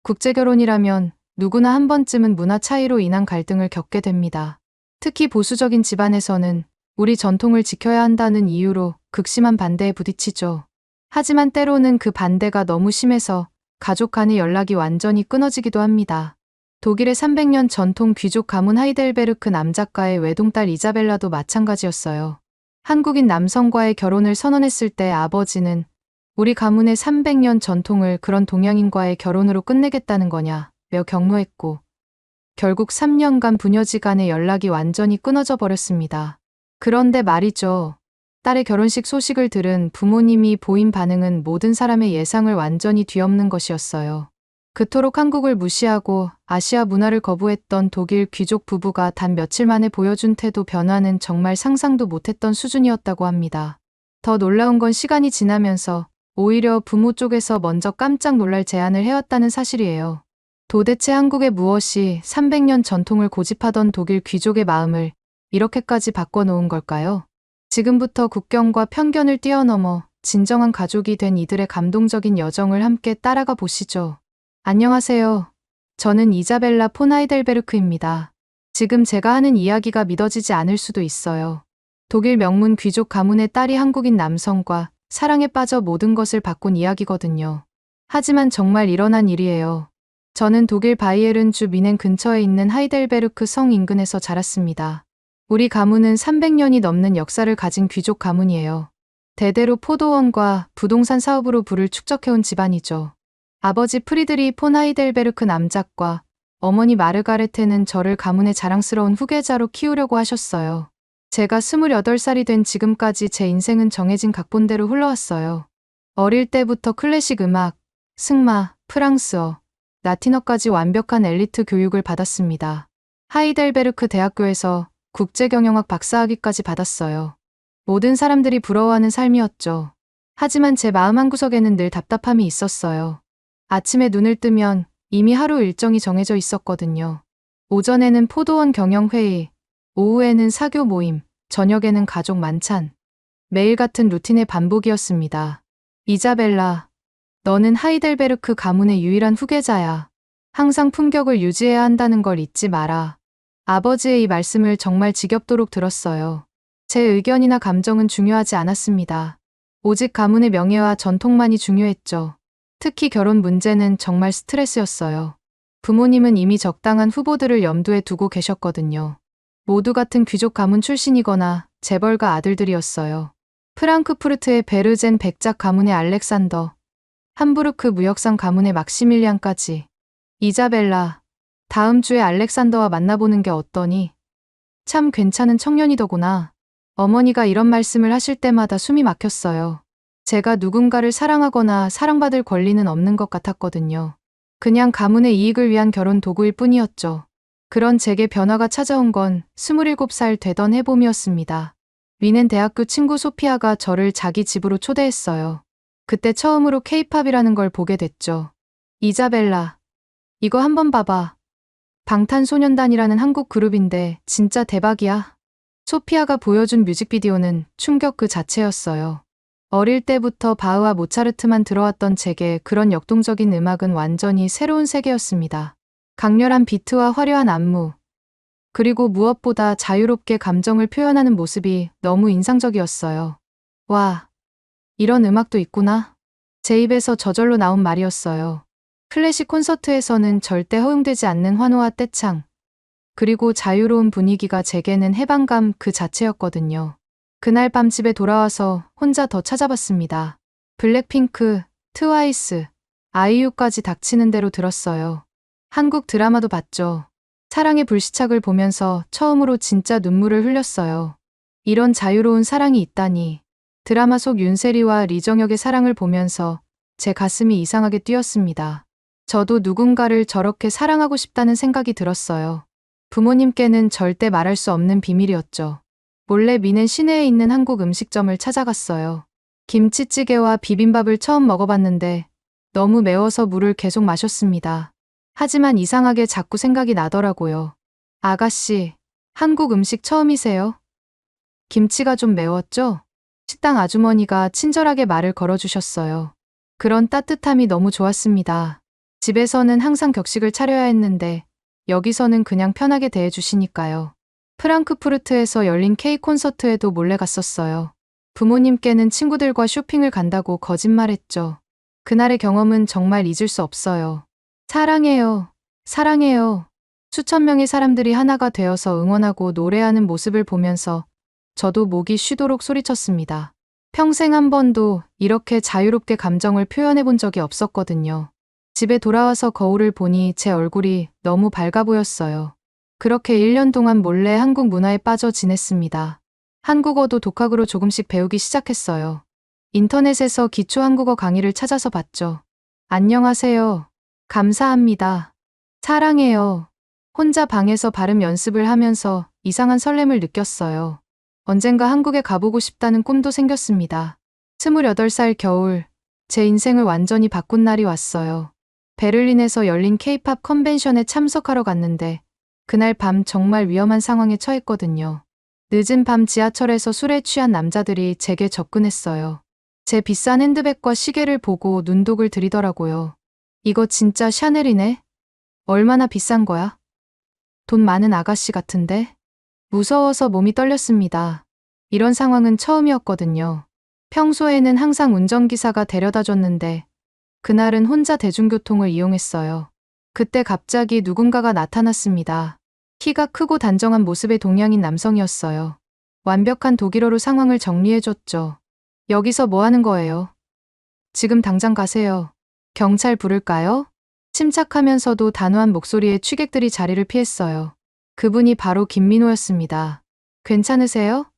국제결혼이라면 누구나 한 번쯤은 문화 차이로 인한 갈등을 겪게 됩니다. 특히 보수적인 집안에서는 우리 전통을 지켜야 한다는 이유로 극심한 반대에 부딪히죠. 하지만 때로는 그 반대가 너무 심해서 가족 간의 연락이 완전히 끊어지기도 합니다. 독일의 300년 전통 귀족 가문 하이델베르크 남작가의 외동딸 이자벨라도 마찬가지였어요. 한국인 남성과의 결혼을 선언했을 때 아버지는 우리 가문의 300년 전통을 그런 동양인과의 결혼으로 끝내겠다는 거냐며 경로했고, 결국 3년간 부녀지간의 연락이 완전히 끊어져 버렸습니다. 그런데 말이죠. 딸의 결혼식 소식을 들은 부모님이 보인 반응은 모든 사람의 예상을 완전히 뒤엎는 것이었어요. 그토록 한국을 무시하고 아시아 문화를 거부했던 독일 귀족 부부가 단 며칠 만에 보여준 태도 변화는 정말 상상도 못했던 수준이었다고 합니다. 더 놀라운 건 시간이 지나면서 오히려 부모 쪽에서 먼저 깜짝 놀랄 제안을 해왔다는 사실이에요. 도대체 한국의 무엇이 300년 전통을 고집하던 독일 귀족의 마음을 이렇게까지 바꿔놓은 걸까요? 지금부터 국경과 편견을 뛰어넘어 진정한 가족이 된 이들의 감동적인 여정을 함께 따라가 보시죠. 안녕하세요. 저는 이자벨라 폰 하이델베르크입니다. 지금 제가 하는 이야기가 믿어지지 않을 수도 있어요. 독일 명문 귀족 가문의 딸이 한국인 남성과 사랑에 빠져 모든 것을 바꾼 이야기거든요. 하지만 정말 일어난 일이에요. 저는 독일 바이에른주 미넨 근처에 있는 하이델베르크 성 인근에서 자랐습니다. 우리 가문은 300년이 넘는 역사를 가진 귀족 가문이에요. 대대로 포도원과 부동산 사업으로 부를 축적해온 집안이죠. 아버지 프리드리 폰 하이델베르크 남작과 어머니 마르가레테는 저를 가문의 자랑스러운 후계자로 키우려고 하셨어요. 제가 28살이 된 지금까지 제 인생은 정해진 각본대로 흘러왔어요. 어릴 때부터 클래식 음악, 승마, 프랑스어, 라틴어까지 완벽한 엘리트 교육을 받았습니다. 하이델베르크 대학교에서 국제경영학 박사학위까지 받았어요. 모든 사람들이 부러워하는 삶이었죠. 하지만 제 마음 한구석에는 늘 답답함이 있었어요. 아침에 눈을 뜨면 이미 하루 일정이 정해져 있었거든요. 오전에는 포도원 경영회의, 오후에는 사교 모임, 저녁에는 가족 만찬. 매일 같은 루틴의 반복이었습니다. 이자벨라, 너는 하이델베르크 가문의 유일한 후계자야. 항상 품격을 유지해야 한다는 걸 잊지 마라. 아버지의 이 말씀을 정말 지겹도록 들었어요. 제 의견이나 감정은 중요하지 않았습니다. 오직 가문의 명예와 전통만이 중요했죠. 특히 결혼 문제는 정말 스트레스였어요. 부모님은 이미 적당한 후보들을 염두에 두고 계셨거든요. 모두 같은 귀족 가문 출신이거나 재벌가 아들들이었어요. 프랑크푸르트의 베르젠 백작 가문의 알렉산더, 함부르크 무역상 가문의 막시밀리안까지. 이자벨라, 다음 주에 알렉산더와 만나보는 게 어떠니? 참 괜찮은 청년이더구나. 어머니가 이런 말씀을 하실 때마다 숨이 막혔어요. 제가 누군가를 사랑하거나 사랑받을 권리는 없는 것 같았거든요. 그냥 가문의 이익을 위한 결혼 도구일 뿐이었죠. 그런 제게 변화가 찾아온 건 27살 되던 해봄이었습니다. 위넨 대학교 친구 소피아가 저를 자기 집으로 초대했어요. 그때 처음으로 케이팝이라는 걸 보게 됐죠. 이자벨라, 이거 한번 봐봐. 방탄소년단이라는 한국 그룹인데 진짜 대박이야. 소피아가 보여준 뮤직비디오는 충격 그 자체였어요. 어릴 때부터 바흐와 모차르트만 들어왔던 제게 그런 역동적인 음악은 완전히 새로운 세계였습니다. 강렬한 비트와 화려한 안무, 그리고 무엇보다 자유롭게 감정을 표현하는 모습이 너무 인상적이었어요. 와, 이런 음악도 있구나. 제 입에서 저절로 나온 말이었어요. 클래식 콘서트에서는 절대 허용되지 않는 환호와 떼창, 그리고 자유로운 분위기가 제게는 해방감 그 자체였거든요. 그날 밤 집에 돌아와서 혼자 더 찾아봤습니다. 블랙핑크, 트와이스, 아이유까지 닥치는 대로 들었어요. 한국 드라마도 봤죠. 사랑의 불시착을 보면서 처음으로 진짜 눈물을 흘렸어요. 이런 자유로운 사랑이 있다니. 드라마 속 윤세리와 리정혁의 사랑을 보면서 제 가슴이 이상하게 뛰었습니다. 저도 누군가를 저렇게 사랑하고 싶다는 생각이 들었어요. 부모님께는 절대 말할 수 없는 비밀이었죠. 몰래 미넨 시내에 있는 한국 음식점을 찾아갔어요. 김치찌개와 비빔밥을 처음 먹어봤는데 너무 매워서 물을 계속 마셨습니다. 하지만 이상하게 자꾸 생각이 나더라고요. 아가씨, 한국 음식 처음이세요? 김치가 좀 매웠죠? 식당 아주머니가 친절하게 말을 걸어주셨어요. 그런 따뜻함이 너무 좋았습니다. 집에서는 항상 격식을 차려야 했는데 여기서는 그냥 편하게 대해주시니까요. 프랑크푸르트에서 열린 K 콘서트에도 몰래 갔었어요. 부모님께는 친구들과 쇼핑을 간다고 거짓말했죠. 그날의 경험은 정말 잊을 수 없어요. 사랑해요. 사랑해요. 수천 명의 사람들이 하나가 되어서 응원하고 노래하는 모습을 보면서 저도 목이 쉬도록 소리쳤습니다. 평생 한 번도 이렇게 자유롭게 감정을 표현해 본 적이 없었거든요. 집에 돌아와서 거울을 보니 제 얼굴이 너무 밝아 보였어요. 그렇게 1년 동안 몰래 한국 문화에 빠져 지냈습니다. 한국어도 독학으로 조금씩 배우기 시작했어요. 인터넷에서 기초 한국어 강의를 찾아서 봤죠. 안녕하세요. 감사합니다. 사랑해요. 혼자 방에서 발음 연습을 하면서 이상한 설렘을 느꼈어요. 언젠가 한국에 가보고 싶다는 꿈도 생겼습니다. 28살 겨울, 제 인생을 완전히 바꾼 날이 왔어요. 베를린에서 열린 K-팝 컨벤션에 참석하러 갔는데 그날 밤 정말 위험한 상황에 처했거든요. 늦은 밤 지하철에서 술에 취한 남자들이 제게 접근했어요. 제 비싼 핸드백과 시계를 보고 눈독을 들이더라고요. 이거 진짜 샤넬이네? 얼마나 비싼 거야? 돈 많은 아가씨 같은데? 무서워서 몸이 떨렸습니다. 이런 상황은 처음이었거든요. 평소에는 항상 운전기사가 데려다 줬는데 그날은 혼자 대중교통을 이용했어요. 그때 갑자기 누군가가 나타났습니다. 키가 크고 단정한 모습의 동양인 남성이었어요. 완벽한 독일어로 상황을 정리해줬죠. 여기서 뭐 하는 거예요? 지금 당장 가세요. 경찰 부를까요? 침착하면서도 단호한 목소리에 취객들이 자리를 피했어요. 그분이 바로 김민호였습니다. 괜찮으세요?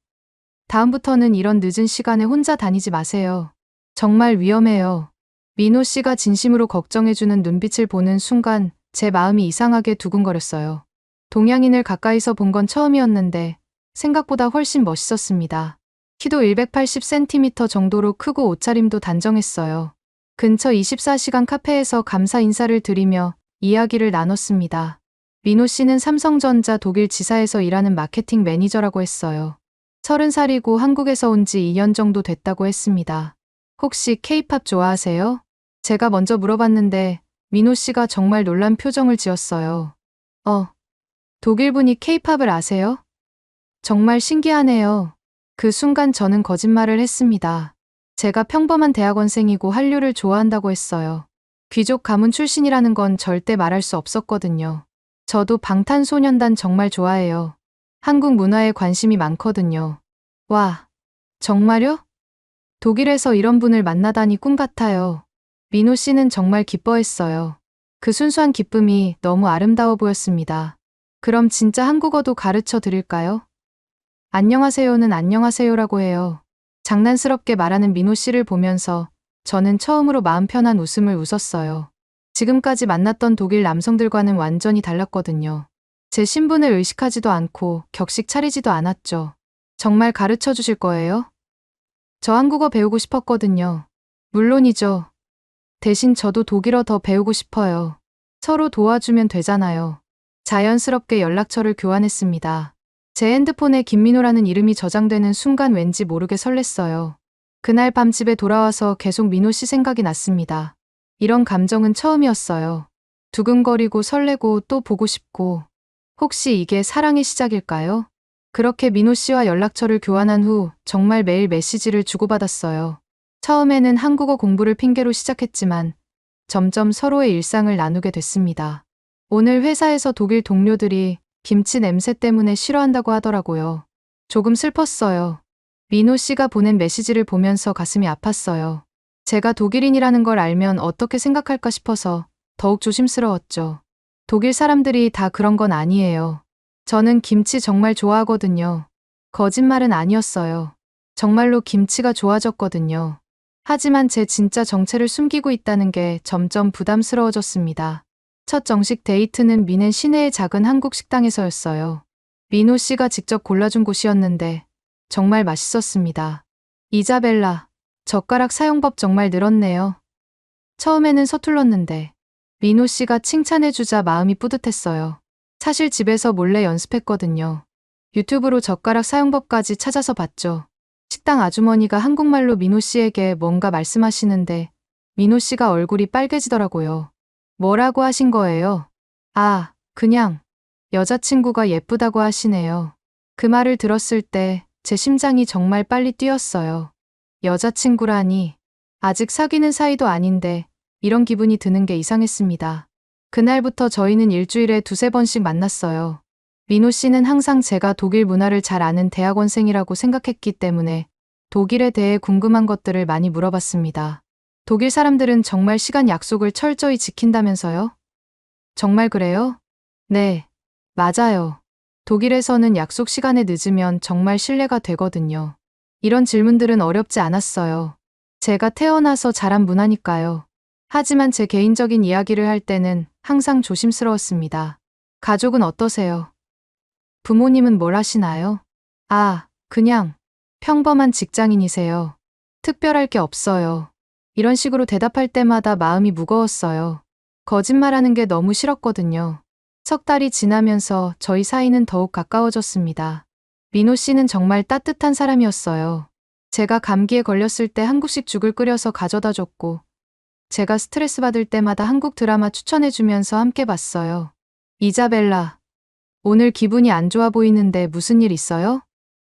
다음부터는 이런 늦은 시간에 혼자 다니지 마세요. 정말 위험해요. 민호 씨가 진심으로 걱정해주는 눈빛을 보는 순간 제 마음이 이상하게 두근거렸어요. 동양인을 가까이서 본 건 처음이었는데 생각보다 훨씬 멋있었습니다. 키도 180cm 정도로 크고 옷차림도 단정했어요. 근처 24시간 카페에서 감사 인사를 드리며 이야기를 나눴습니다. 민호 씨는 삼성전자 독일 지사에서 일하는 마케팅 매니저라고 했어요. 30살이고 한국에서 온 지 2년 정도 됐다고 했습니다. 혹시 K-팝 좋아하세요? 제가 먼저 물어봤는데 민호 씨가 정말 놀란 표정을 지었어요. 독일분이 K-팝을 아세요? 정말 신기하네요. 그 순간 저는 거짓말을 했습니다. 제가 평범한 대학원생이고 한류를 좋아한다고 했어요. 귀족 가문 출신이라는 건 절대 말할 수 없었거든요. 저도 방탄소년단 정말 좋아해요. 한국 문화에 관심이 많거든요. 와, 정말요? 독일에서 이런 분을 만나다니 꿈 같아요. 민호 씨는 정말 기뻐했어요. 그 순수한 기쁨이 너무 아름다워 보였습니다. 그럼 진짜 한국어도 가르쳐 드릴까요? 안녕하세요는 안녕하세요라고 해요. 장난스럽게 말하는 민호 씨를 보면서 저는 처음으로 마음 편한 웃음을 웃었어요. 지금까지 만났던 독일 남성들과는 완전히 달랐거든요. 제 신분을 의식하지도 않고 격식 차리지도 않았죠. 정말 가르쳐 주실 거예요? 저 한국어 배우고 싶었거든요. 물론이죠. 대신 저도 독일어 더 배우고 싶어요. 서로 도와주면 되잖아요. 자연스럽게 연락처를 교환했습니다. 제 핸드폰에 김민호라는 이름이 저장되는 순간 왠지 모르게 설렜어요. 그날 밤 집에 돌아와서 계속 민호 씨 생각이 났습니다. 이런 감정은 처음이었어요. 두근거리고 설레고 또 보고 싶고. 혹시 이게 사랑의 시작일까요? 그렇게 민호 씨와 연락처를 교환한 후 정말 매일 메시지를 주고받았어요. 처음에는 한국어 공부를 핑계로 시작했지만 점점 서로의 일상을 나누게 됐습니다. 오늘 회사에서 독일 동료들이 김치 냄새 때문에 싫어한다고 하더라고요. 조금 슬펐어요. 민호 씨가 보낸 메시지를 보면서 가슴이 아팠어요. 제가 독일인이라는 걸 알면 어떻게 생각할까 싶어서 더욱 조심스러웠죠. 독일 사람들이 다 그런 건 아니에요. 저는 김치 정말 좋아하거든요. 거짓말은 아니었어요. 정말로 김치가 좋아졌거든요. 하지만 제 진짜 정체를 숨기고 있다는 게 점점 부담스러워졌습니다. 첫 정식 데이트는 미넨 시내의 작은 한국 식당에서였어요. 민호 씨가 직접 골라준 곳이었는데 정말 맛있었습니다. 이자벨라, 젓가락 사용법 정말 늘었네요. 처음에는 서툴렀는데 민호 씨가 칭찬해주자 마음이 뿌듯했어요. 사실 집에서 몰래 연습했거든요. 유튜브로 젓가락 사용법까지 찾아서 봤죠. 식당 아주머니가 한국말로 민호 씨에게 뭔가 말씀하시는데 민호 씨가 얼굴이 빨개지더라고요. 뭐라고 하신 거예요? 아, 그냥 여자친구가 예쁘다고 하시네요. 그 말을 들었을 때 제 심장이 정말 빨리 뛰었어요. 여자친구라니. 아직 사귀는 사이도 아닌데 이런 기분이 드는 게 이상했습니다. 그날부터 저희는 일주일에 두세 번씩 만났어요. 민호 씨는 항상 제가 독일 문화를 잘 아는 대학원생이라고 생각했기 때문에 독일에 대해 궁금한 것들을 많이 물어봤습니다. 독일 사람들은 정말 시간 약속을 철저히 지킨다면서요? 정말 그래요? 네, 맞아요. 독일에서는 약속 시간에 늦으면 정말 신뢰가 되거든요. 이런 질문들은 어렵지 않았어요. 제가 태어나서 자란 문화니까요. 하지만 제 개인적인 이야기를 할 때는 항상 조심스러웠습니다. 가족은 어떠세요? 부모님은 뭘 하시나요? 아, 그냥 평범한 직장인이세요. 특별할 게 없어요. 이런 식으로 대답할 때마다 마음이 무거웠어요. 거짓말하는 게 너무 싫었거든요. 석 달이 지나면서 저희 사이는 더욱 가까워졌습니다. 민호 씨는 정말 따뜻한 사람이었어요. 제가 감기에 걸렸을 때 한국식 죽을 끓여서 가져다 줬고, 제가 스트레스 받을 때마다 한국 드라마 추천해주면서 함께 봤어요. 이자벨라, 오늘 기분이 안 좋아 보이는데 무슨 일 있어요?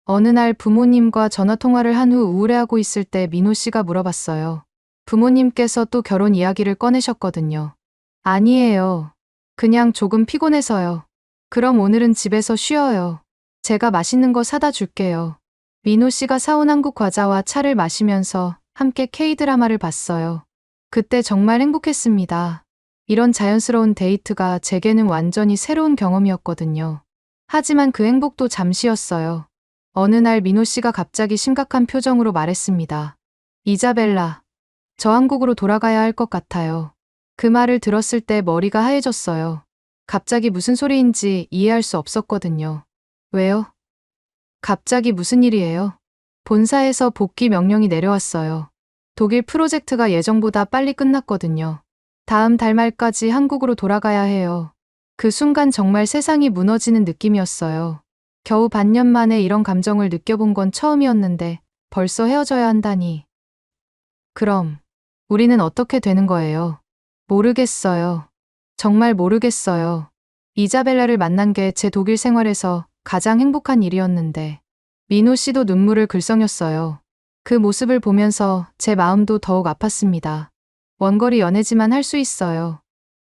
어느 날 부모님과 전화 통화를 한 후 우울해하고 있을 때 민호 씨가 물어봤어요. 부모님께서 또 결혼 이야기를 꺼내셨거든요. 아니에요. 그냥 조금 피곤해서요. 그럼 오늘은 집에서 쉬어요. 제가 맛있는 거 사다 줄게요. 민호 씨가 사온 한국 과자와 차를 마시면서 함께 K-드라마를 봤어요. 그때 정말 행복했습니다. 이런 자연스러운 데이트가 제게는 완전히 새로운 경험이었거든요. 하지만 그 행복도 잠시였어요. 어느 날 민호 씨가 갑자기 심각한 표정으로 말했습니다. 이자벨라, 저 한국으로 돌아가야 할 것 같아요. 그 말을 들었을 때 머리가 하얘졌어요. 갑자기 무슨 소리인지 이해할 수 없었거든요. 왜요? 갑자기 무슨 일이에요? 본사에서 복귀 명령이 내려왔어요. 독일 프로젝트가 예정보다 빨리 끝났거든요. 다음 달 말까지 한국으로 돌아가야 해요. 그 순간 정말 세상이 무너지는 느낌이었어요. 겨우 반년 만에 이런 감정을 느껴본 건 처음이었는데 벌써 헤어져야 한다니. 그럼 우리는 어떻게 되는 거예요? 모르겠어요. 정말 모르겠어요. 이자벨라를 만난 게 제 독일 생활에서 가장 행복한 일이었는데 민호 씨도 눈물을 글썽였어요. 그 모습을 보면서 제 마음도 더욱 아팠습니다. 원거리 연애지만 할 수 있어요.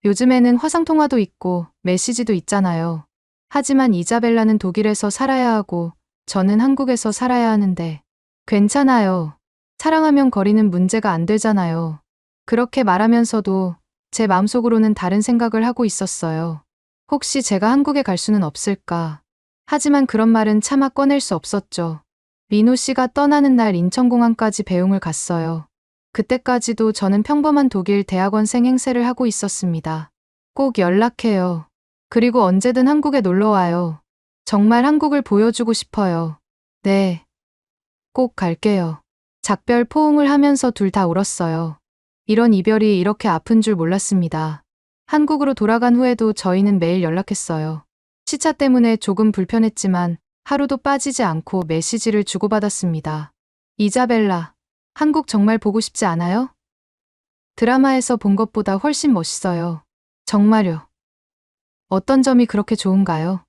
요즘에는 화상통화도 있고 메시지도 있잖아요. 하지만 이자벨라는 독일에서 살아야 하고 저는 한국에서 살아야 하는데 괜찮아요. 사랑하면 거리는 문제가 안 되잖아요. 그렇게 말하면서도 제 마음속으로는 다른 생각을 하고 있었어요. 혹시 제가 한국에 갈 수는 없을까? 하지만 그런 말은 차마 꺼낼 수 없었죠. 민호 씨가 떠나는 날 인천공항까지 배웅을 갔어요. 그때까지도 저는 평범한 독일 대학원생 행세를 하고 있었습니다. 꼭 연락해요. 그리고 언제든 한국에 놀러 와요. 정말 한국을 보여주고 싶어요. 네. 꼭 갈게요. 작별 포옹을 하면서 둘 다 울었어요. 이런 이별이 이렇게 아픈 줄 몰랐습니다. 한국으로 돌아간 후에도 저희는 매일 연락했어요. 시차 때문에 조금 불편했지만 하루도 빠지지 않고 메시지를 주고받았습니다. 이자벨라, 한국 정말 보고 싶지 않아요? 드라마에서 본 것보다 훨씬 멋있어요. 정말요. 어떤 점이 그렇게 좋은가요?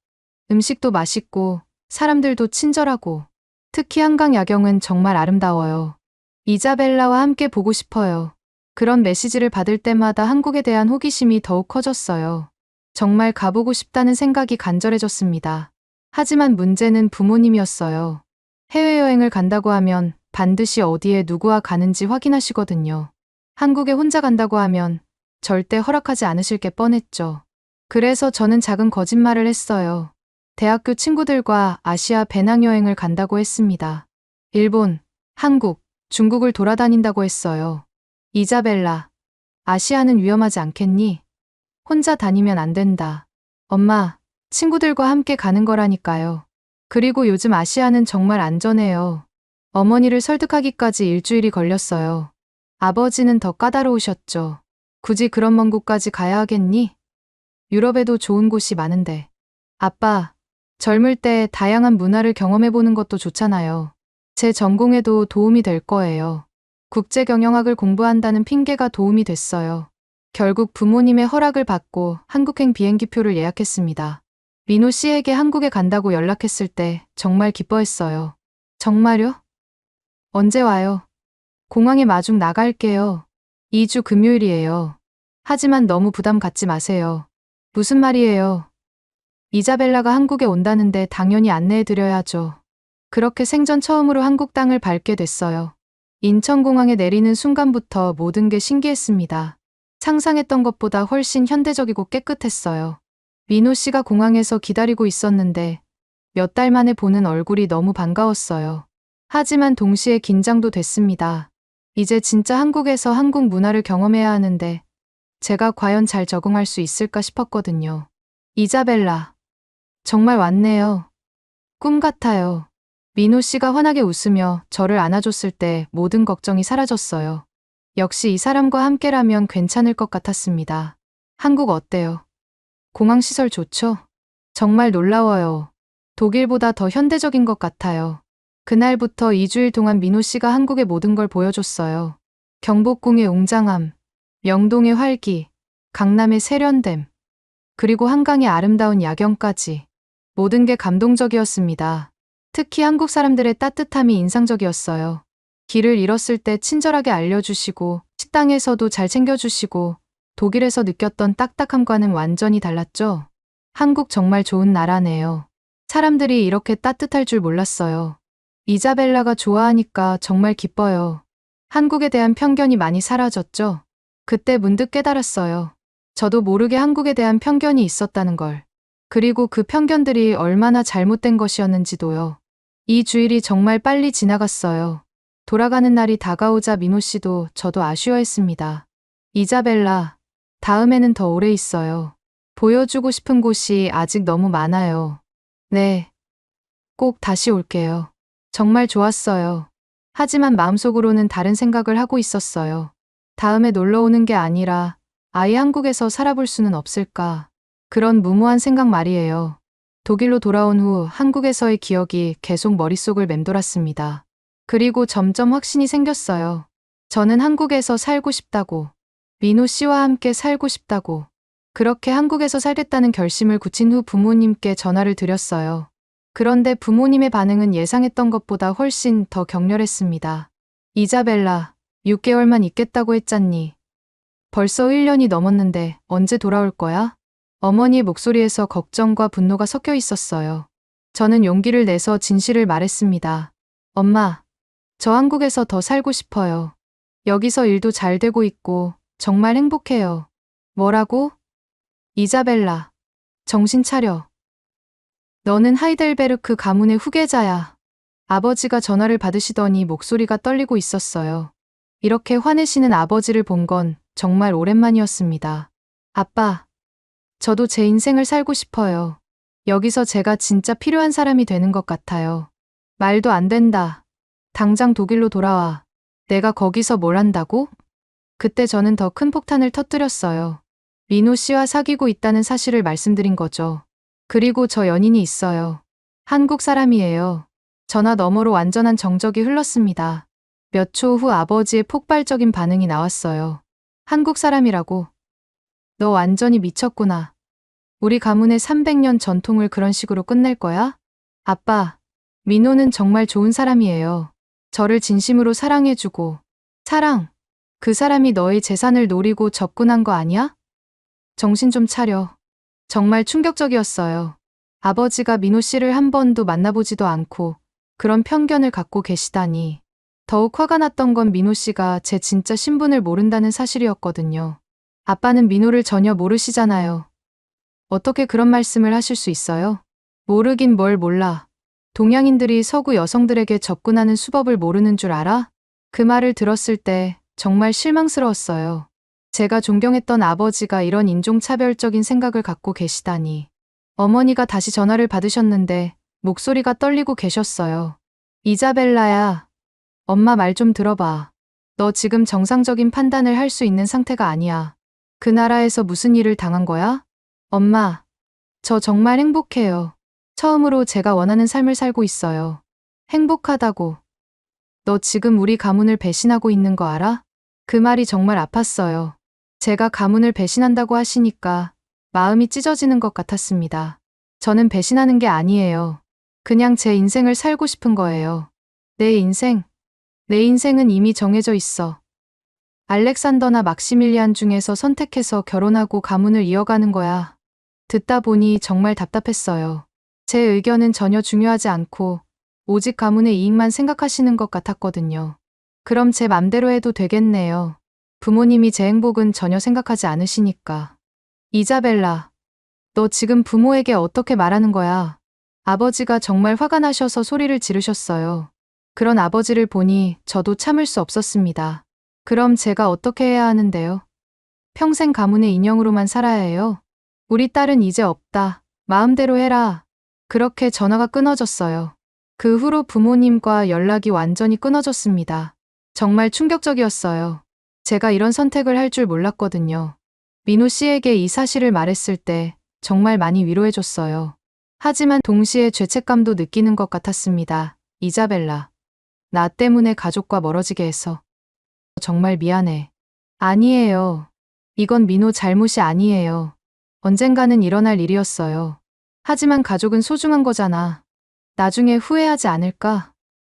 음식도 맛있고 사람들도 친절하고 특히 한강 야경은 정말 아름다워요. 이자벨라와 함께 보고 싶어요. 그런 메시지를 받을 때마다 한국에 대한 호기심이 더욱 커졌어요. 정말 가보고 싶다는 생각이 간절해졌습니다. 하지만 문제는 부모님이었어요. 해외여행을 간다고 하면 반드시 어디에 누구와 가는지 확인하시거든요. 한국에 혼자 간다고 하면 절대 허락하지 않으실 게 뻔했죠. 그래서 저는 작은 거짓말을 했어요. 대학교 친구들과 아시아 배낭여행을 간다고 했습니다. 일본, 한국, 중국을 돌아다닌다고 했어요. 이자벨라, 아시아는 위험하지 않겠니? 혼자 다니면 안 된다. 엄마, 친구들과 함께 가는 거라니까요. 그리고 요즘 아시아는 정말 안전해요. 어머니를 설득하기까지 일주일이 걸렸어요. 아버지는 더 까다로우셨죠. 굳이 그런 먼 곳까지 가야 하겠니? 유럽에도 좋은 곳이 많은데. 아빠, 젊을 때 다양한 문화를 경험해보는 것도 좋잖아요. 제 전공에도 도움이 될 거예요. 국제경영학을 공부한다는 핑계가 도움이 됐어요. 결국 부모님의 허락을 받고 한국행 비행기표를 예약했습니다. 민호 씨에게 한국에 간다고 연락했을 때 정말 기뻐했어요. 정말요? 언제 와요? 공항에 마중 나갈게요. 2주 금요일이에요. 하지만 너무 부담 갖지 마세요. 무슨 말이에요? 이자벨라가 한국에 온다는데 당연히 안내해드려야죠. 그렇게 생전 처음으로 한국 땅을 밟게 됐어요. 인천공항에 내리는 순간부터 모든 게 신기했습니다. 상상했던 것보다 훨씬 현대적이고 깨끗했어요. 민호 씨가 공항에서 기다리고 있었는데 몇 달 만에 보는 얼굴이 너무 반가웠어요. 하지만 동시에 긴장도 됐습니다. 이제 진짜 한국에서 한국 문화를 경험해야 하는데 제가 과연 잘 적응할 수 있을까 싶었거든요. 이자벨라. 정말 왔네요. 꿈 같아요. 민호 씨가 환하게 웃으며 저를 안아줬을 때 모든 걱정이 사라졌어요. 역시 이 사람과 함께라면 괜찮을 것 같았습니다. 한국 어때요? 공항 시설 좋죠? 정말 놀라워요. 독일보다 더 현대적인 것 같아요. 그날부터 2주일 동안 민호 씨가 한국의 모든 걸 보여줬어요. 경복궁의 웅장함, 명동의 활기, 강남의 세련됨, 그리고 한강의 아름다운 야경까지. 모든 게 감동적이었습니다. 특히 한국 사람들의 따뜻함이 인상적이었어요. 길을 잃었을 때 친절하게 알려주시고, 식당에서도 잘 챙겨주시고, 독일에서 느꼈던 딱딱함과는 완전히 달랐죠? 한국 정말 좋은 나라네요. 사람들이 이렇게 따뜻할 줄 몰랐어요. 이자벨라가 좋아하니까 정말 기뻐요. 한국에 대한 편견이 많이 사라졌죠? 그때 문득 깨달았어요. 저도 모르게 한국에 대한 편견이 있었다는 걸. 그리고 그 편견들이 얼마나 잘못된 것이었는지도요. 이 주일이 정말 빨리 지나갔어요. 돌아가는 날이 다가오자 민호 씨도 저도 아쉬워했습니다. 이자벨라, 다음에는 더 오래 있어요. 보여주고 싶은 곳이 아직 너무 많아요. 네, 꼭 다시 올게요. 정말 좋았어요. 하지만 마음속으로는 다른 생각을 하고 있었어요. 다음에 놀러 오는 게 아니라 아예 한국에서 살아볼 수는 없을까. 그런 무모한 생각 말이에요. 독일로 돌아온 후 한국에서의 기억이 계속 머릿속을 맴돌았습니다. 그리고 점점 확신이 생겼어요. 저는 한국에서 살고 싶다고. 민호 씨와 함께 살고 싶다고. 그렇게 한국에서 살겠다는 결심을 굳힌 후 부모님께 전화를 드렸어요. 그런데 부모님의 반응은 예상했던 것보다 훨씬 더 격렬했습니다. 이자벨라, 6개월만 있겠다고 했잖니. 벌써 1년이 넘었는데 언제 돌아올 거야? 어머니의 목소리에서 걱정과 분노가 섞여 있었어요. 저는 용기를 내서 진실을 말했습니다. 엄마, 저 한국에서 더 살고 싶어요. 여기서 일도 잘 되고 있고 정말 행복해요. 뭐라고? 이자벨라, 정신 차려. 너는 하이델베르크 가문의 후계자야. 아버지가 전화를 받으시더니 목소리가 떨리고 있었어요. 이렇게 화내시는 아버지를 본 건 정말 오랜만이었습니다. 아빠, 저도 제 인생을 살고 싶어요. 여기서 제가 진짜 필요한 사람이 되는 것 같아요. 말도 안 된다. 당장 독일로 돌아와. 내가 거기서 뭘 한다고? 그때 저는 더 큰 폭탄을 터뜨렸어요. 민호 씨와 사귀고 있다는 사실을 말씀드린 거죠. 그리고 저 연인이 있어요. 한국 사람이에요. 전화 너머로 완전한 정적이 흘렀습니다. 몇 초 후 아버지의 폭발적인 반응이 나왔어요. 한국 사람이라고? 너 완전히 미쳤구나. 우리 가문의 300년 전통을 그런 식으로 끝낼 거야? 아빠, 민호는 정말 좋은 사람이에요. 저를 진심으로 사랑해주고. 사랑, 그 사람이 너의 재산을 노리고 접근한 거 아니야? 정신 좀 차려. 정말 충격적이었어요. 아버지가 민호 씨를 한 번도 만나보지도 않고 그런 편견을 갖고 계시다니. 더욱 화가 났던 건 민호 씨가 제 진짜 신분을 모른다는 사실이었거든요. 아빠는 민호를 전혀 모르시잖아요. 어떻게 그런 말씀을 하실 수 있어요? 모르긴 뭘 몰라. 동양인들이 서구 여성들에게 접근하는 수법을 모르는 줄 알아? 그 말을 들었을 때 정말 실망스러웠어요. 제가 존경했던 아버지가 이런 인종차별적인 생각을 갖고 계시다니. 어머니가 다시 전화를 받으셨는데 목소리가 떨리고 계셨어요. 이자벨라야, 엄마 말 좀 들어봐. 너 지금 정상적인 판단을 할 수 있는 상태가 아니야. 그 나라에서 무슨 일을 당한 거야? 엄마, 저 정말 행복해요. 처음으로 제가 원하는 삶을 살고 있어요. 행복하다고. 너 지금 우리 가문을 배신하고 있는 거 알아? 그 말이 정말 아팠어요. 제가 가문을 배신한다고 하시니까 마음이 찢어지는 것 같았습니다. 저는 배신하는 게 아니에요. 그냥 제 인생을 살고 싶은 거예요. 내 인생? 내 인생은 이미 정해져 있어. 알렉산더나 막시밀리안 중에서 선택해서 결혼하고 가문을 이어가는 거야. 듣다 보니 정말 답답했어요. 제 의견은 전혀 중요하지 않고 오직 가문의 이익만 생각하시는 것 같았거든요. 그럼 제 맘대로 해도 되겠네요. 부모님이 제 행복은 전혀 생각하지 않으시니까. 이자벨라, 너 지금 부모에게 어떻게 말하는 거야? 아버지가 정말 화가 나셔서 소리를 지르셨어요. 그런 아버지를 보니 저도 참을 수 없었습니다. 그럼 제가 어떻게 해야 하는데요? 평생 가문의 인형으로만 살아야 해요? 우리 딸은 이제 없다. 마음대로 해라. 그렇게 전화가 끊어졌어요. 그 후로 부모님과 연락이 완전히 끊어졌습니다. 정말 충격적이었어요. 제가 이런 선택을 할 줄 몰랐거든요. 민호 씨에게 이 사실을 말했을 때 정말 많이 위로해줬어요. 하지만 동시에 죄책감도 느끼는 것 같았습니다. 이자벨라, 나 때문에 가족과 멀어지게 해서 정말 미안해. 아니에요. 이건 민호 잘못이 아니에요. 언젠가는 일어날 일이었어요. 하지만 가족은 소중한 거잖아. 나중에 후회하지 않을까?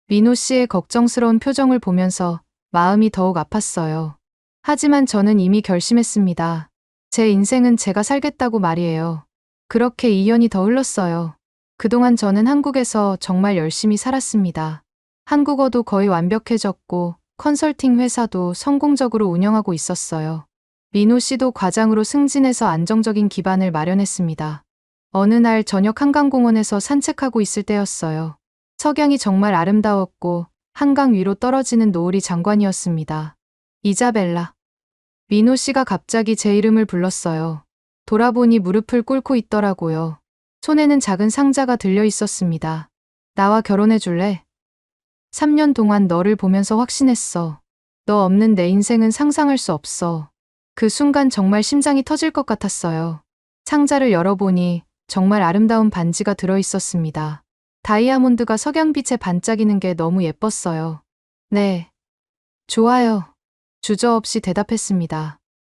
민호 씨의 걱정스러운 표정을 보면서 마음이 더욱 아팠어요. 하지만 저는 이미 결심했습니다. 제 인생은 제가 살겠다고 말이에요. 그렇게 2년이 더 흘렀어요. 그동안 저는 한국에서 정말 열심히 살았습니다. 한국어도 거의 완벽해졌고 컨설팅 회사도 성공적으로 운영하고 있었어요. 민호 씨도 과장으로 승진해서 안정적인 기반을 마련했습니다. 어느 날 저녁 한강공원에서 산책하고 있을 때였어요. 석양이 정말 아름다웠고 한강 위로 떨어지는 노을이 장관이었습니다. 이자벨라. 민호 씨가 갑자기 제 이름을 불렀어요. 돌아보니 무릎을 꿇고 있더라고요. 손에는 작은 상자가 들려 있었습니다. 나와 결혼해 줄래? 3년 동안 너를 보면서 확신했어. 너 없는 내 인생은 상상할 수 없어. 그 순간 정말 심장이 터질 것 같았어요. 상자를 열어보니 정말 아름다운 반지가 들어 있었습니다. 다이아몬드가 석양빛에 반짝이는 게 너무 예뻤어요. 네. 좋아요. 주저없이 대답했습니다.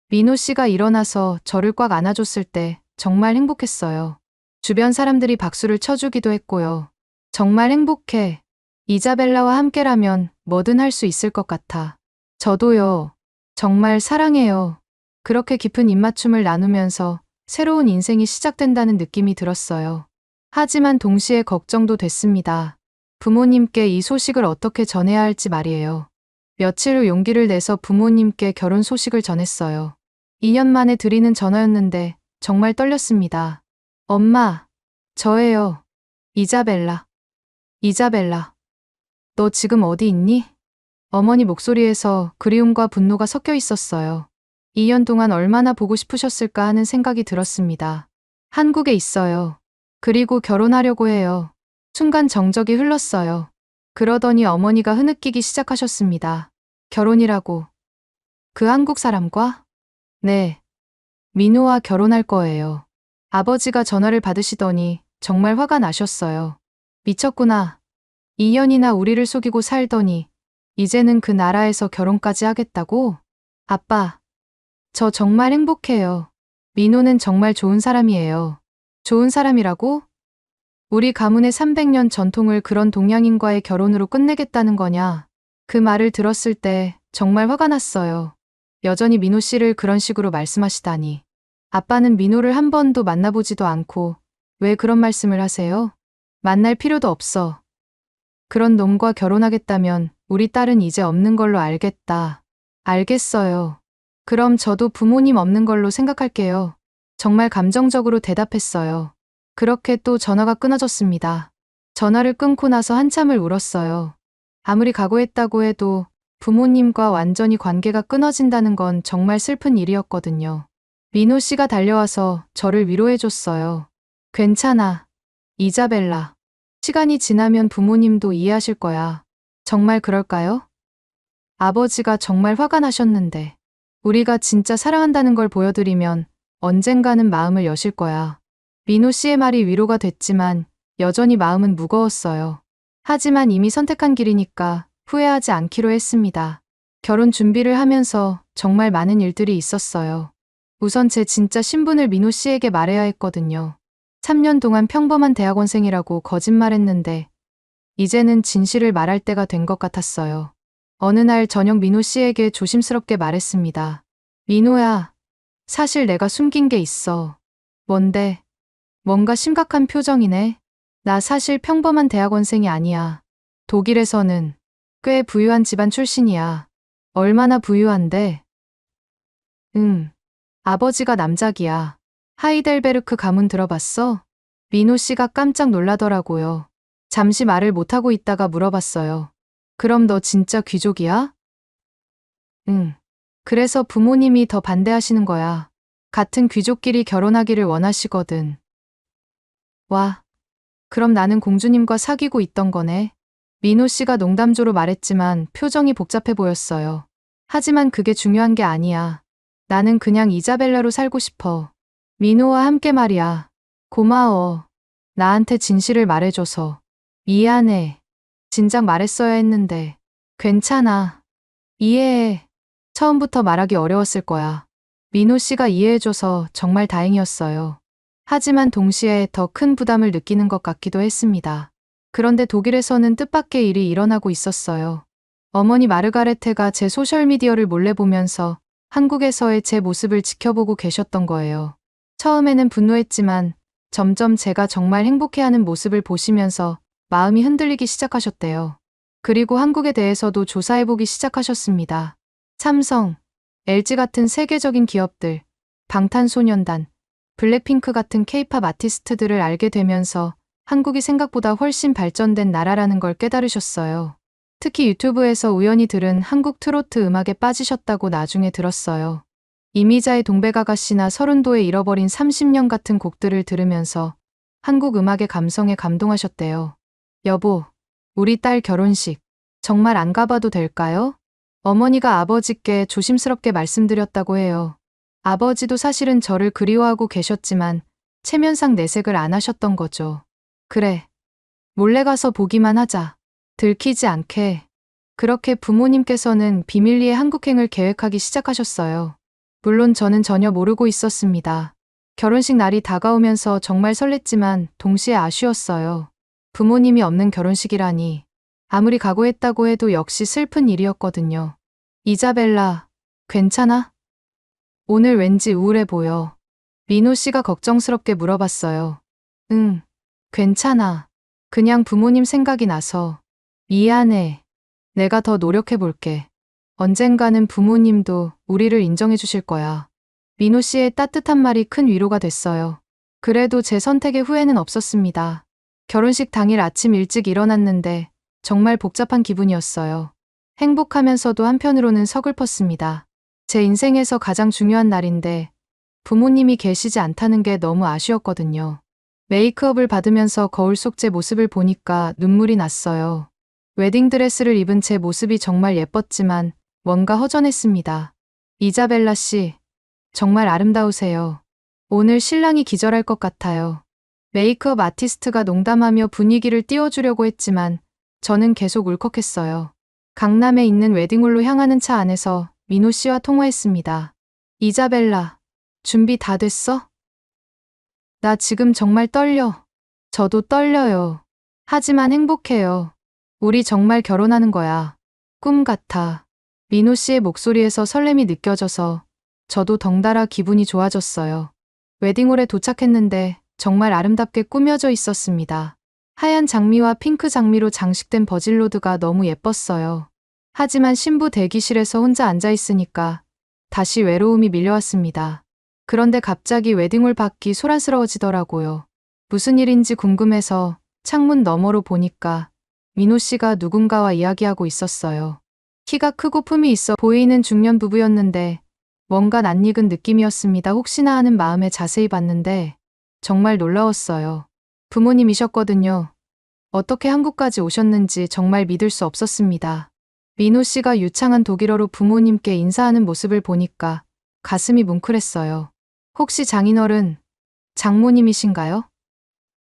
민호 씨가 일어나서 저를 꽉 안아줬을 때 정말 행복했어요. 주변 사람들이 박수를 쳐주기도 했고요. 정말 행복해. 이자벨라와 함께라면 뭐든 할 수 있을 것 같아. 저도요. 정말 사랑해요. 그렇게 깊은 입맞춤을 나누면서 새로운 인생이 시작된다는 느낌이 들었어요. 하지만 동시에 걱정도 됐습니다. 부모님께 이 소식을 어떻게 전해야 할지 말이에요. 며칠 후 용기를 내서 부모님께 결혼 소식을 전했어요. 2년 만에 드리는 전화였는데 정말 떨렸습니다. 엄마, 저예요. 이자벨라. 이자벨라, 너 지금 어디 있니? 어머니 목소리에서 그리움과 분노가 섞여 있었어요. 2년 동안 얼마나 보고 싶으셨을까 하는 생각이 들었습니다. 한국에 있어요. 그리고 결혼하려고 해요. 순간 정적이 흘렀어요. 그러더니 어머니가 흐느끼기 시작하셨습니다. 결혼이라고. 그 한국 사람과? 네. 민호와 결혼할 거예요. 아버지가 전화를 받으시더니 정말 화가 나셨어요. 미쳤구나. 2년이나 우리를 속이고 살더니 이제는 그 나라에서 결혼까지 하겠다고? 아빠, 저 정말 행복해요. 민호는 정말 좋은 사람이에요. 좋은 사람이라고? 우리 가문의 300년 전통을 그런 동양인과의 결혼으로 끝내겠다는 거냐? 그 말을 들었을 때 정말 화가 났어요. 여전히 민호 씨를 그런 식으로 말씀하시다니. 아빠는 민호를 한 번도 만나보지도 않고 왜 그런 말씀을 하세요? 만날 필요도 없어. 그런 놈과 결혼하겠다면 우리 딸은 이제 없는 걸로 알겠다. 알겠어요. 그럼 저도 부모님 없는 걸로 생각할게요. 정말 감정적으로 대답했어요. 그렇게 또 전화가 끊어졌습니다. 전화를 끊고 나서 한참을 울었어요. 아무리 각오했다고 해도 부모님과 완전히 관계가 끊어진다는 건 정말 슬픈 일이었거든요. 민호 씨가 달려와서 저를 위로해줬어요. 괜찮아. 이자벨라. 시간이 지나면 부모님도 이해하실 거야. 정말 그럴까요? 아버지가 정말 화가 나셨는데 우리가 진짜 사랑한다는 걸 보여드리면 언젠가는 마음을 여실 거야. 민호 씨의 말이 위로가 됐지만 여전히 마음은 무거웠어요. 하지만 이미 선택한 길이니까 후회하지 않기로 했습니다. 결혼 준비를 하면서 정말 많은 일들이 있었어요. 우선 제 진짜 신분을 민호 씨에게 말해야 했거든요. 3년 동안 평범한 대학원생이라고 거짓말했는데 이제는 진실을 말할 때가 된 것 같았어요. 어느 날 저녁 민호 씨에게 조심스럽게 말했습니다. 민호야, 사실 내가 숨긴 게 있어. 뭔데? 뭔가 심각한 표정이네. 나 사실 평범한 대학원생이 아니야. 독일에서는 꽤 부유한 집안 출신이야. 얼마나 부유한데? 응. 아버지가 남작이야. 하이델베르크 가문 들어봤어? 민호 씨가 깜짝 놀라더라고요. 잠시 말을 못하고 있다가 물어봤어요. 그럼 너 진짜 귀족이야? 응. 그래서 부모님이 더 반대하시는 거야. 같은 귀족끼리 결혼하기를 원하시거든. 와, 그럼 나는 공주님과 사귀고 있던 거네. 민호 씨가 농담조로 말했지만 표정이 복잡해 보였어요. 하지만 그게 중요한 게 아니야. 나는 그냥 이자벨라로 살고 싶어. 민호와 함께 말이야. 고마워. 나한테 진실을 말해줘서. 미안해. 진작 말했어야 했는데. 괜찮아. 이해해. 처음부터 말하기 어려웠을 거야. 민호 씨가 이해해줘서 정말 다행이었어요. 하지만 동시에 더 큰 부담을 느끼는 것 같기도 했습니다. 그런데 독일에서는 뜻밖의 일이 일어나고 있었어요. 어머니 마르가레테가 제 소셜미디어를 몰래 보면서 한국에서의 제 모습을 지켜보고 계셨던 거예요. 처음에는 분노했지만 점점 제가 정말 행복해하는 모습을 보시면서 마음이 흔들리기 시작하셨대요. 그리고 한국에 대해서도 조사해보기 시작하셨습니다. 삼성, LG 같은 세계적인 기업들, 방탄소년단, 블랙핑크 같은 케이팝 아티스트들을 알게 되면서 한국이 생각보다 훨씬 발전된 나라라는 걸 깨달으셨어요. 특히 유튜브에서 우연히 들은 한국 트로트 음악에 빠지셨다고 나중에 들었어요. 이미자의 동백아가씨나 서른도의 잃어버린 30년 같은 곡들을 들으면서 한국 음악의 감성에 감동하셨대요. 여보, 우리 딸 결혼식 정말 안 가봐도 될까요? 어머니가 아버지께 조심스럽게 말씀드렸다고 해요. 아버지도 사실은 저를 그리워하고 계셨지만 체면상 내색을 안 하셨던 거죠. 그래. 몰래 가서 보기만 하자. 들키지 않게. 그렇게 부모님께서는 비밀리에 한국행을 계획하기 시작하셨어요. 물론 저는 전혀 모르고 있었습니다. 결혼식 날이 다가오면서 정말 설렜지만 동시에 아쉬웠어요. 부모님이 없는 결혼식이라니. 아무리 각오했다고 해도 역시 슬픈 일이었거든요. 이자벨라, 괜찮아? 오늘 왠지 우울해 보여. 민호 씨가 걱정스럽게 물어봤어요. 응, 괜찮아. 그냥 부모님 생각이 나서. 미안해. 내가 더 노력해 볼게. 언젠가는 부모님도 우리를 인정해 주실 거야. 민호 씨의 따뜻한 말이 큰 위로가 됐어요. 그래도 제 선택에 후회는 없었습니다. 결혼식 당일 아침 일찍 일어났는데 정말 복잡한 기분이었어요. 행복하면서도 한편으로는 서글펐습니다. 제 인생에서 가장 중요한 날인데 부모님이 계시지 않다는 게 너무 아쉬웠거든요. 메이크업을 받으면서 거울 속 제 모습을 보니까 눈물이 났어요. 웨딩드레스를 입은 제 모습이 정말 예뻤지만 뭔가 허전했습니다. 이자벨라 씨, 정말 아름다우세요. 오늘 신랑이 기절할 것 같아요. 메이크업 아티스트가 농담하며 분위기를 띄워주려고 했지만 저는 계속 울컥했어요. 강남에 있는 웨딩홀로 향하는 차 안에서 민호 씨와 통화했습니다. 이자벨라, 준비 다 됐어? 나 지금 정말 떨려. 저도 떨려요. 하지만 행복해요. 우리 정말 결혼하는 거야. 꿈 같아. 민호 씨의 목소리에서 설렘이 느껴져서 저도 덩달아 기분이 좋아졌어요. 웨딩홀에 도착했는데 정말 아름답게 꾸며져 있었습니다. 하얀 장미와 핑크 장미로 장식된 버질로드가 너무 예뻤어요. 하지만 신부 대기실에서 혼자 앉아 있으니까 다시 외로움이 밀려왔습니다. 그런데 갑자기 웨딩홀 밖이 소란스러워지더라고요. 무슨 일인지 궁금해서 창문 너머로 보니까 민호 씨가 누군가와 이야기하고 있었어요. 키가 크고 품이 있어 보이는 중년 부부였는데 뭔가 낯익은 느낌이었습니다. 혹시나 하는 마음에 자세히 봤는데 정말 놀라웠어요. 부모님이셨거든요. 어떻게 한국까지 오셨는지 정말 믿을 수 없었습니다. 민호 씨가 유창한 독일어로 부모님께 인사하는 모습을 보니까 가슴이 뭉클했어요. 혹시 장인어른, 장모님이신가요?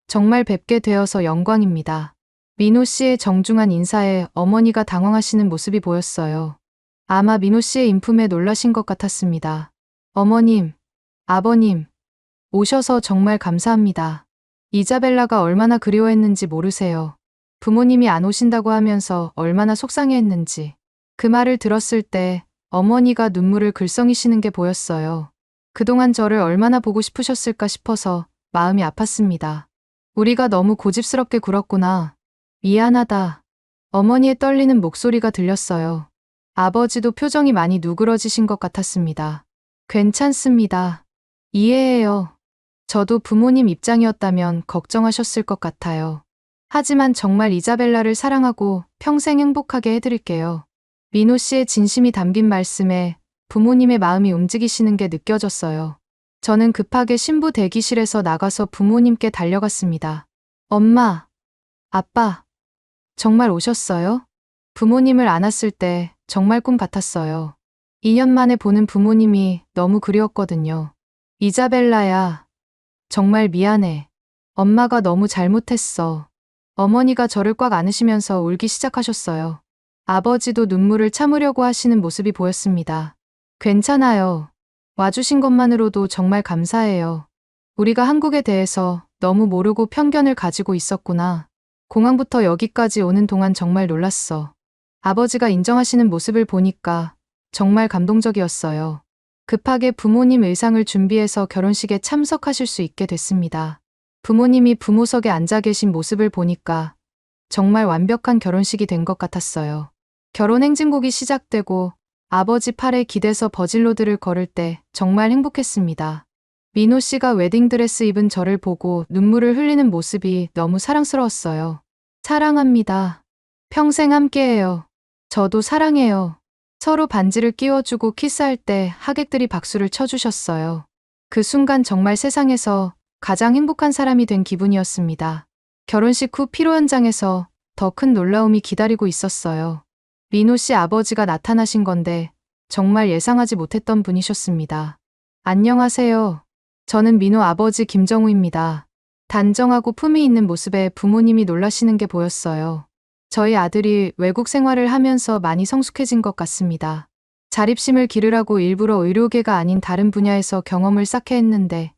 정말 뵙게 되어서 영광입니다. 민호 씨의 정중한 인사에 어머니가 당황하시는 모습이 보였어요. 아마 민호 씨의 인품에 놀라신 것 같았습니다. 어머님, 아버님, 오셔서 정말 감사합니다. 이자벨라가 얼마나 그리워했는지 모르세요. 부모님이 안 오신다고 하면서 얼마나 속상해했는지. 그 말을 들었을 때 어머니가 눈물을 글썽이시는 게 보였어요. 그동안 저를 얼마나 보고 싶으셨을까 싶어서 마음이 아팠습니다. 우리가 너무 고집스럽게 굴었구나. 미안하다. 어머니의 떨리는 목소리가 들렸어요. 아버지도 표정이 많이 누그러지신 것 같았습니다. 괜찮습니다. 이해해요. 저도 부모님 입장이었다면 걱정하셨을 것 같아요. 하지만 정말 이자벨라를 사랑하고 평생 행복하게 해드릴게요. 민호 씨의 진심이 담긴 말씀에 부모님의 마음이 움직이시는 게 느껴졌어요. 저는 급하게 신부 대기실에서 나가서 부모님께 달려갔습니다. 엄마, 아빠, 정말 오셨어요? 부모님을 안았을 때 정말 꿈 같았어요. 2년 만에 보는 부모님이 너무 그리웠거든요. 이자벨라야, 정말 미안해. 엄마가 너무 잘못했어. 어머니가 저를 꽉 안으시면서 울기 시작하셨어요. 아버지도 눈물을 참으려고 하시는 모습이 보였습니다. 괜찮아요. 와주신 것만으로도 정말 감사해요. 우리가 한국에 대해서 너무 모르고 편견을 가지고 있었구나. 공항부터 여기까지 오는 동안 정말 놀랐어. 아버지가 인정하시는 모습을 보니까 정말 감동적이었어요. 급하게 부모님 의상을 준비해서 결혼식에 참석하실 수 있게 됐습니다. 부모님이 부모석에 앉아 계신 모습을 보니까 정말 완벽한 결혼식이 된 것 같았어요. 결혼 행진곡이 시작되고 아버지 팔에 기대서 버질로드를 걸을 때 정말 행복했습니다. 민호 씨가 웨딩드레스 입은 저를 보고 눈물을 흘리는 모습이 너무 사랑스러웠어요. 사랑합니다. 평생 함께해요. 저도 사랑해요. 서로 반지를 끼워주고 키스할 때 하객들이 박수를 쳐주셨어요. 그 순간 정말 세상에서 가장 행복한 사람이 된 기분이었습니다. 결혼식 후 피로 현장에서 더 큰 놀라움이 기다리고 있었어요. 민호 씨 아버지가 나타나신 건데 정말 예상하지 못했던 분이셨습니다. 안녕하세요. 저는 민호 아버지 김정우입니다. 단정하고 품위 있는 모습에 부모님이 놀라시는 게 보였어요. 저희 아들이 외국 생활을 하면서 많이 성숙해진 것 같습니다. 자립심을 기르라고 일부러 의료계가 아닌 다른 분야에서 경험을 쌓게 했는데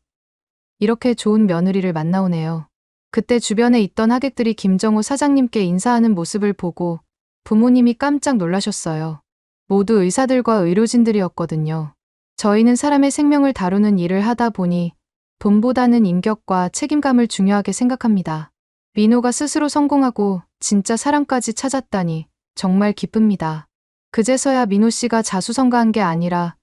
이렇게 좋은 며느리를 만나오네요. 그때 주변에 있던 하객들이 김정우 사장님께 인사하는 모습을 보고 부모님이 깜짝 놀라셨어요. 모두 의사들과 의료진들이었거든요. 저희는 사람의 생명을 다루는 일을 하다 보니 돈보다는 인격과 책임감을 중요하게 생각합니다. 민호가 스스로 성공하고 진짜 사랑까지 찾았다니 정말 기쁩니다. 그제서야 민호 씨가 자수성가한 게 아니라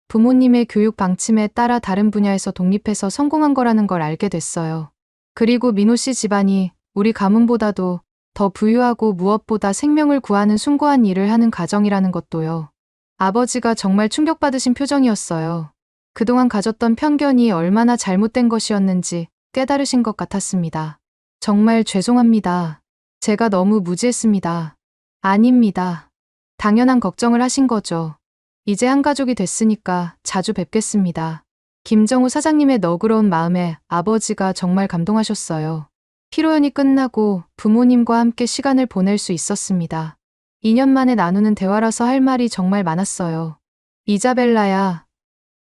부모님의 교육 방침에 따라 다른 분야에서 독립해서 성공한 거라는 걸 알게 됐어요. 그리고 민호 씨 집안이 우리 가문보다도 더 부유하고 무엇보다 생명을 구하는 숭고한 일을 하는 가정이라는 것도요. 아버지가 정말 충격받으신 표정이었어요. 그동안 가졌던 편견이 얼마나 잘못된 것이었는지 깨달으신 것 같았습니다. 정말 죄송합니다. 제가 너무 무지했습니다. 아닙니다. 당연한 걱정을 하신 거죠. 이제 한 가족이 됐으니까 자주 뵙겠습니다. 김정우 사장님의 너그러운 마음에 아버지가 정말 감동하셨어요. 피로연이 끝나고 부모님과 함께 시간을 보낼 수 있었습니다. 2년 만에 나누는 대화라서 할 말이 정말 많았어요. 이자벨라야,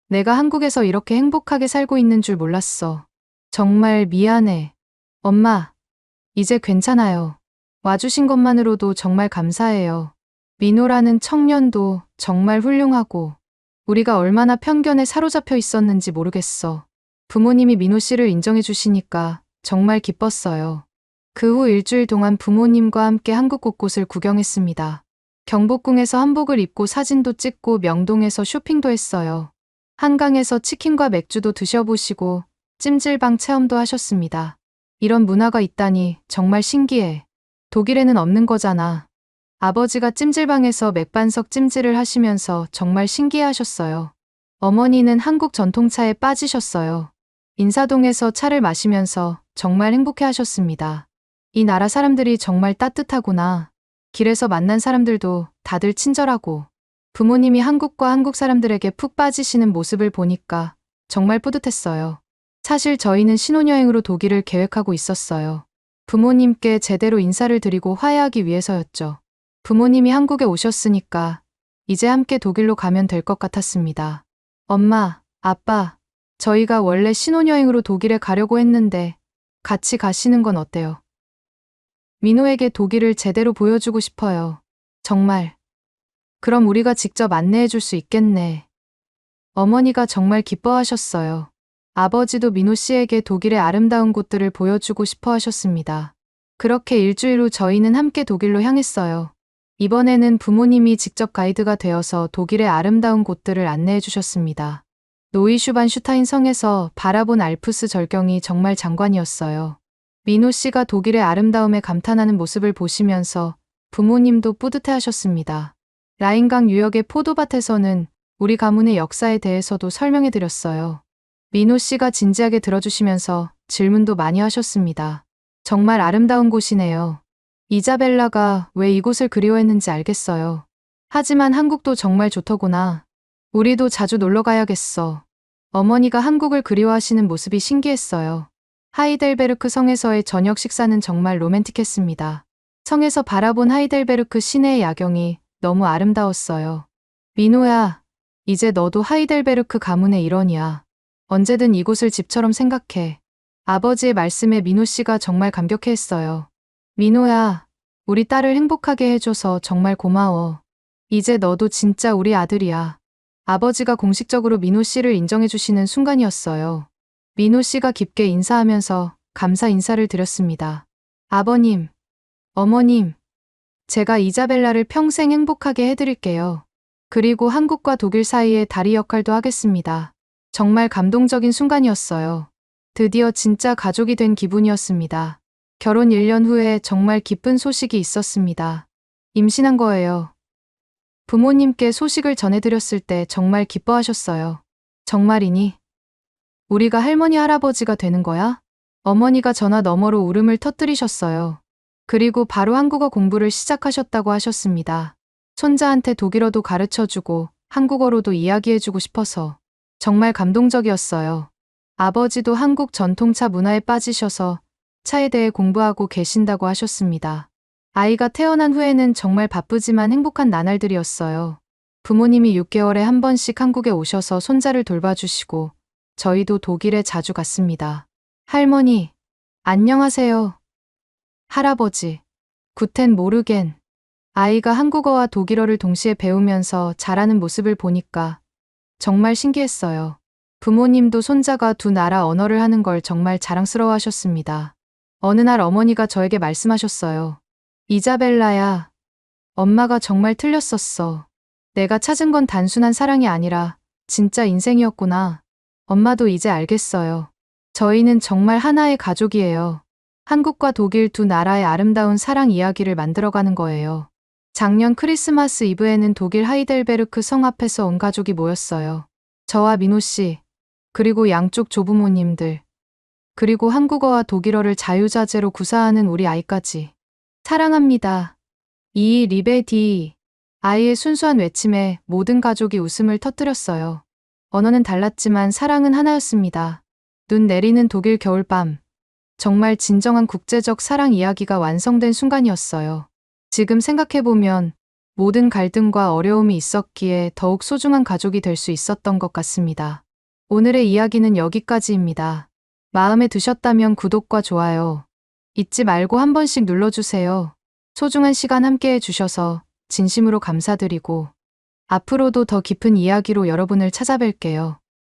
내가 한국에서 이렇게 행복하게 살고 있는 줄 몰랐어. 정말 미안해. 엄마, 이제 괜찮아요. 와주신 것만으로도 정말 감사해요. 민호라는 청년도 정말 훌륭하고 우리가 얼마나 편견에 사로잡혀 있었는지 모르겠어. 부모님이 민호 씨를 인정해 주시니까 정말 기뻤어요. 그 후 일주일 동안 부모님과 함께 한국 곳곳을 구경했습니다. 경복궁에서 한복을 입고 사진도 찍고 명동에서 쇼핑도 했어요. 한강에서 치킨과 맥주도 드셔보시고 찜질방 체험도 하셨습니다. 이런 문화가 있다니 정말 신기해. 독일에는 없는 거잖아. 아버지가 찜질방에서 맥반석 찜질을 하시면서 정말 신기해하셨어요. 어머니는 한국 전통차에 빠지셨어요. 인사동에서 차를 마시면서 정말 행복해하셨습니다. 이 나라 사람들이 정말 따뜻하구나. 길에서 만난 사람들도 다들 친절하고 부모님이 한국과 한국 사람들에게 푹 빠지시는 모습을 보니까 정말 뿌듯했어요. 사실 저희는 신혼여행으로 독일을 계획하고 있었어요. 부모님께 제대로 인사를 드리고 화해하기 위해서였죠. 부모님이 한국에 오셨으니까 이제 함께 독일로 가면 될 것 같았습니다. 엄마, 아빠, 저희가 원래 신혼여행으로 독일에 가려고 했는데 같이 가시는 건 어때요? 민호에게 독일을 제대로 보여주고 싶어요. 정말. 그럼 우리가 직접 안내해 줄 수 있겠네. 어머니가 정말 기뻐하셨어요. 아버지도 민호 씨에게 독일의 아름다운 곳들을 보여주고 싶어 하셨습니다. 그렇게 일주일 후 저희는 함께 독일로 향했어요. 이번에는 부모님이 직접 가이드가 되어서 독일의 아름다운 곳들을 안내해 주셨습니다. 노이슈반슈타인 성에서 바라본 알프스 절경이 정말 장관이었어요. 민호 씨가 독일의 아름다움에 감탄하는 모습을 보시면서 부모님도 뿌듯해 하셨습니다. 라인강 유역의 포도밭에서는 우리 가문의 역사에 대해서도 설명해 드렸어요. 민호 씨가 진지하게 들어주시면서 질문도 많이 하셨습니다. 정말 아름다운 곳이네요. 이자벨라가 왜 이곳을 그리워했는지 알겠어요. 하지만 한국도 정말 좋더구나. 우리도 자주 놀러 가야겠어. 어머니가 한국을 그리워하시는 모습이 신기했어요. 하이델베르크 성에서의 저녁 식사는 정말 로맨틱했습니다. 성에서 바라본 하이델베르크 시내의 야경이 너무 아름다웠어요. 민호야, 이제 너도 하이델베르크 가문의 일원이야. 언제든 이곳을 집처럼 생각해. 아버지의 말씀에 민호 씨가 정말 감격해했어요. 민호야, 우리 딸을 행복하게 해줘서 정말 고마워. 이제 너도 진짜 우리 아들이야. 아버지가 공식적으로 민호 씨를 인정해주시는 순간이었어요. 민호 씨가 깊게 인사하면서 감사 인사를 드렸습니다. 아버님, 어머님, 제가 이자벨라를 평생 행복하게 해드릴게요. 그리고 한국과 독일 사이의 다리 역할도 하겠습니다. 정말 감동적인 순간이었어요. 드디어 진짜 가족이 된 기분이었습니다. 결혼 1년 후에 정말 기쁜 소식이 있었습니다. 임신한 거예요. 부모님께 소식을 전해드렸을 때 정말 기뻐하셨어요. 정말이니? 우리가 할머니 할아버지가 되는 거야? 어머니가 전화 너머로 울음을 터뜨리셨어요. 그리고 바로 한국어 공부를 시작하셨다고 하셨습니다. 손자한테 독일어도 가르쳐주고 한국어로도 이야기해주고 싶어서 정말 감동적이었어요. 아버지도 한국 전통차 문화에 빠지셔서 차에 대해 공부하고 계신다고 하셨습니다. 아이가 태어난 후에는 정말 바쁘지만 행복한 나날들이었어요. 부모님이 6개월에 한 번씩 한국에 오셔서 손자를 돌봐주시고 저희도 독일에 자주 갔습니다. 할머니, 안녕하세요. 할아버지, 구텐 모르겐. 아이가 한국어와 독일어를 동시에 배우면서 잘하는 모습을 보니까 정말 신기했어요. 부모님도 손자가 두 나라 언어를 하는 걸 정말 자랑스러워 하셨습니다. 어느 날 어머니가 저에게 말씀하셨어요. 이자벨라야, 엄마가 정말 틀렸었어. 내가 찾은 건 단순한 사랑이 아니라 진짜 인생이었구나. 엄마도 이제 알겠어요. 저희는 정말 하나의 가족이에요. 한국과 독일 두 나라의 아름다운 사랑 이야기를 만들어가는 거예요. 작년 크리스마스 이브에는 독일 하이델베르크 성 앞에서 온 가족이 모였어요. 저와 민호 씨, 그리고 양쪽 조부모님들, 그리고 한국어와 독일어를 자유자재로 구사하는 우리 아이까지. 사랑합니다. 이 리베디. 아이의 순수한 외침에 모든 가족이 웃음을 터뜨렸어요. 언어는 달랐지만 사랑은 하나였습니다. 눈 내리는 독일 겨울밤. 정말 진정한 국제적 사랑 이야기가 완성된 순간이었어요. 지금 생각해보면 모든 갈등과 어려움이 있었기에 더욱 소중한 가족이 될 수 있었던 것 같습니다. 오늘의 이야기는 여기까지입니다. 마음에 드셨다면 구독과 좋아요 잊지 말고 한 번씩 눌러주세요. 소중한 시간 함께 해주셔서 진심으로 감사드리고 앞으로도 더 깊은 이야기로 여러분을 찾아뵐게요.